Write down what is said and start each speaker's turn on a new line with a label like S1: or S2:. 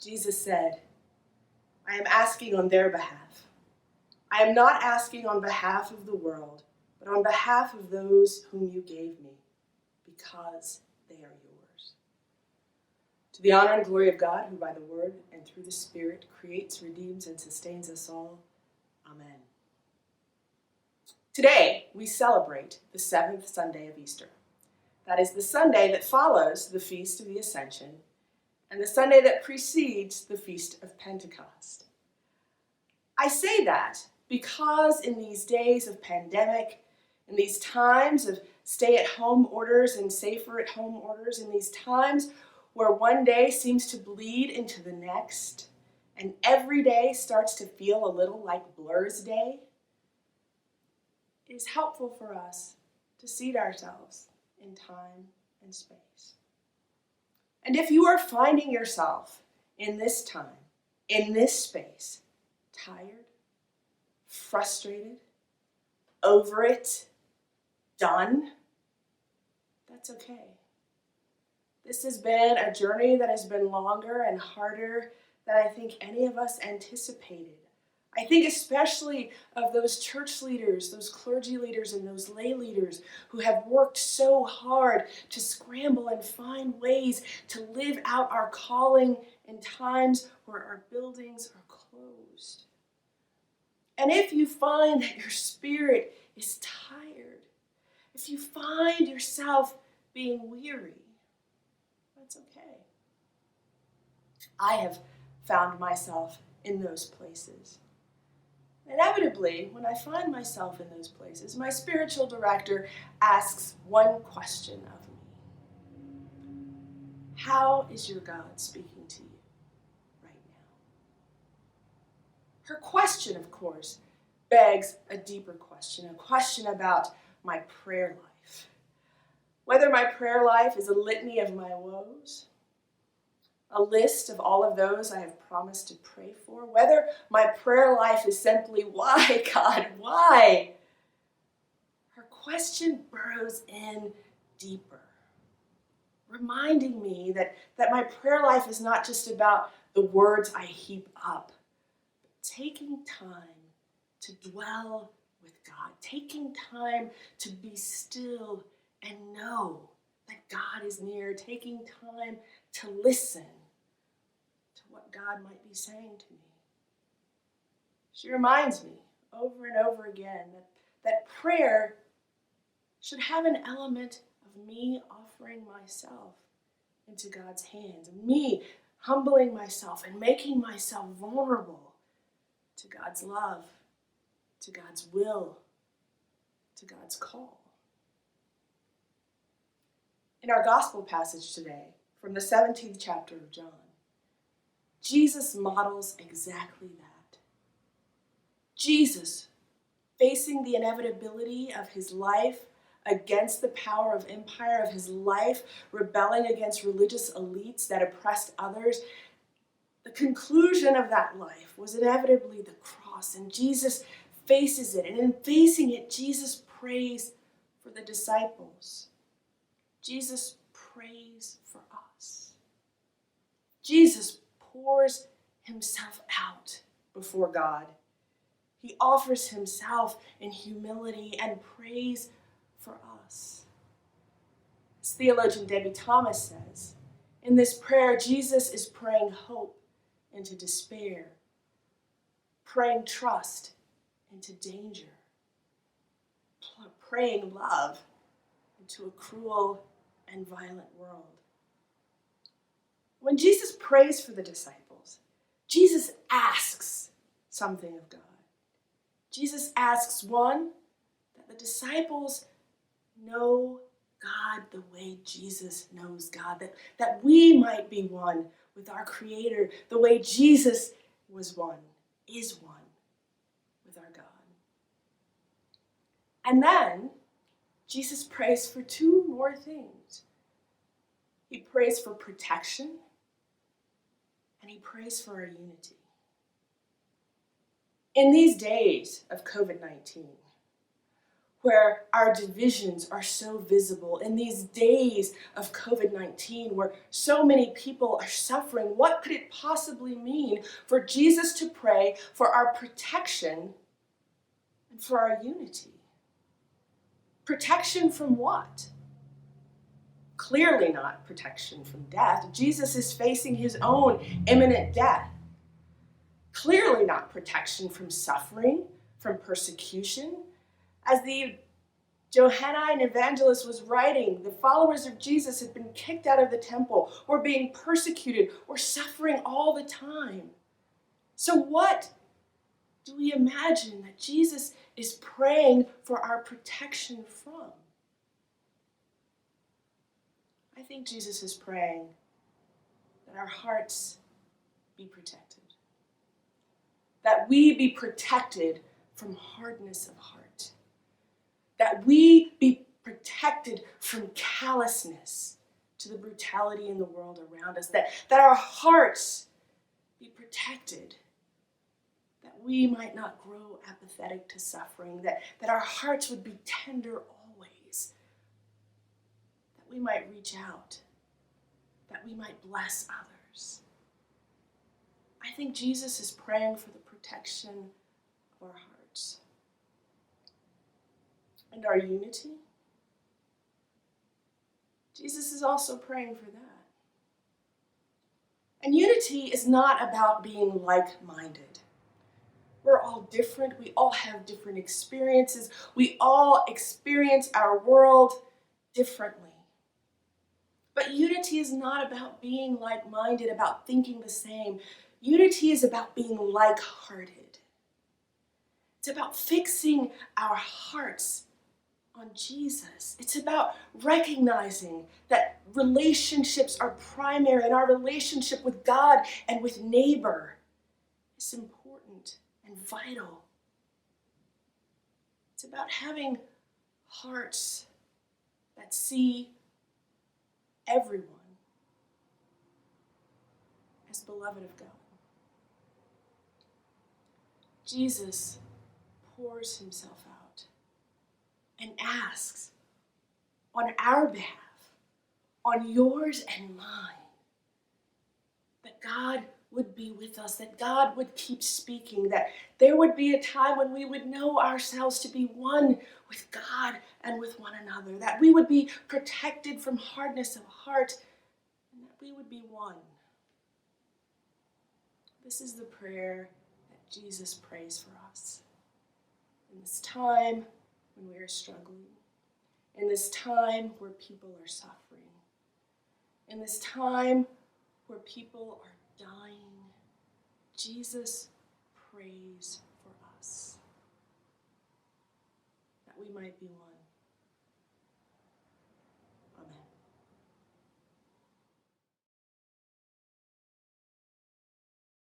S1: Jesus said, I am asking on their behalf. I am not asking on behalf of the world, but on behalf of those whom you gave me, because they are yours. To the honor and glory of God, who by the word and through the Spirit creates, redeems, and sustains us all. Amen. Today, we celebrate the seventh Sunday of Easter. That is the Sunday that follows the Feast of the Ascension and the Sunday that precedes the Feast of Pentecost. I say that because in these days of pandemic, in these times of stay-at-home orders and safer-at-home orders, in these times where one day seems to bleed into the next, and every day starts to feel a little like Blur's Day, it is helpful for us to seat ourselves in time and space. And if you are finding yourself in this time, in this space, tired, frustrated, over it, done, that's okay. This has been a journey that has been longer and harder than I think any of us anticipated. I think especially of those church leaders, those clergy leaders, and those lay leaders who have worked so hard to scramble and find ways to live out our calling in times where our buildings are closed. And if you find that your spirit is tired, if you find yourself being weary, that's okay. I have found myself in those places. Inevitably, when I find myself in those places, my spiritual director asks one question of me. How is your God speaking to you right now? Her question, of course, begs a deeper question, a question about my prayer life. Whether my prayer life is a litany of my woes, a list of all of those I have promised to pray for, whether my prayer life is simply, why, God, why? Her question burrows in deeper, reminding me that my prayer life is not just about the words I heap up, but taking time to dwell with God, taking time to be still and know that God is near, taking time to listen to what God might be saying to me. She reminds me over and over again that prayer should have an element of me offering myself into God's hands, me humbling myself and making myself vulnerable to God's love, to God's will, to God's call. In our gospel passage today, from the 17th chapter of John, Jesus models exactly that. Jesus, facing the inevitability of his life against the power of empire, of his life rebelling against religious elites that oppressed others, the conclusion of that life was inevitably the cross, and Jesus faces it. And in facing it, Jesus prays for the disciples. Jesus prays for us. Jesus pours himself out before God. He offers himself in humility and prays for us. As theologian Debbie Thomas says, in this prayer, Jesus is praying hope into despair, praying trust into danger, praying love into a cruel and violent world. When Jesus prays for the disciples, Jesus asks something of God. Jesus asks, one, that the disciples know God the way Jesus knows God, that we might be one with our Creator the way Jesus was one, is one with our God. And then Jesus prays for two more things. He prays for protection, and he prays for our unity. In these days of COVID-19, where our divisions are so visible, in these days of COVID-19 where so many people are suffering, what could it possibly mean for Jesus to pray for our protection and for our unity? Protection from what? Clearly not protection from death. Jesus is facing his own imminent death. Clearly not protection from suffering, from persecution. As the Johannine evangelist was writing, the followers of Jesus had been kicked out of the temple, were being persecuted, were suffering all the time. So what do we imagine that Jesus is praying for our protection from? I think Jesus is praying that our hearts be protected. That we be protected from hardness of heart. That we be protected from callousness to the brutality in the world around us. That our hearts be protected. That we might not grow apathetic to suffering. That our hearts would be tender always. That we might reach out. That we might bless others. I think Jesus is praying for the protection of our hearts. And our unity. Jesus is also praying for that. And unity is not about being like-minded. We're all different. We all have different experiences. We all experience our world differently. But unity is not about being like-minded, about thinking the same. Unity is about being like-hearted. It's about fixing our hearts on Jesus. It's about recognizing that relationships are primary, and our relationship with God and with neighbor is important and vital. It's about having hearts that see everyone as beloved of God. Jesus pours himself out and asks on our behalf, on yours and mine, that God would be with us, that God would keep speaking, that there would be a time when we would know ourselves to be one with God and with one another, that we would be protected from hardness of heart, and that we would be one. This is the prayer that Jesus prays for us in this time when we are struggling, in this time where people are suffering, in this time where people are dying. Jesus prays for us, that we might be one.